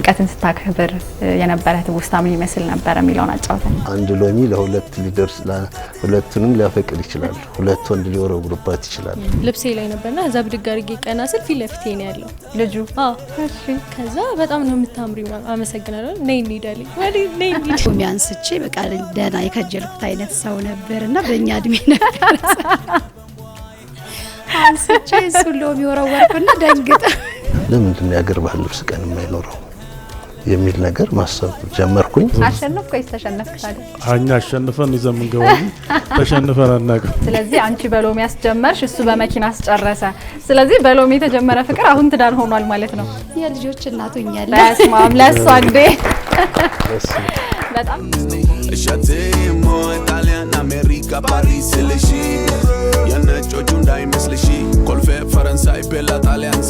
ጥምቀትን ስታከብር የነበረ ትውስታ ምን ይመስል ነበር የሚለውን አጫውተን። አንድ ሎሚ ለሁለት ሊደርስ ሁለቱንም ሊያፈቅር ይችላል። ሁለት ወንድ ሊወረውሩባት ይችላል። ልብሴ ላይ ነበርና እዛ ብድግ አድርጌ ቀና ስል ፊት ለፊቴ ነው ያለው ልጁ። እሺ ከዛ በጣም ነው የምታምሪው አመሰግናለሁ ነይ እንሂዳለኝ ወዲ ነይ እንሂድ ሚያንስቼ በቃ ደህና የከጀልኩት አይነት ሰው ነበርና በእኛ እድሜ ነበር አንስቼ እሱ ሎሚ ወረወርኩና ደንግጠ ለምንድን ነው የአገር ባህል ልብስ ቀን የማይኖረው የሚል ነገር ማሰብ ጀመርኩኝ። አሸነፍኩ ወይስ ተሸነፍክ ታዲያ? አኛ አሸንፈን ይዘን ገወይ ተሸንፈን አናውቅም። ስለዚህ አንቺ በሎሚ አስጀመርሽ፣ እሱ በመኪና አስጨረሰ። ስለዚህ በሎሚ የተጀመረ ፍቅር አሁን ትዳር ሆኗል ማለት ነው። የልጆች እናት ሆኛለሁ። በስማም ለሷ እንዴ በጣም እሸቴሞ ጣሊያን አሜሪካ ፓሪስ ልሺ የነጮቹ እንዳይመስልሽ ኮልፌ ፈረንሳይ ቤላ ጣሊያን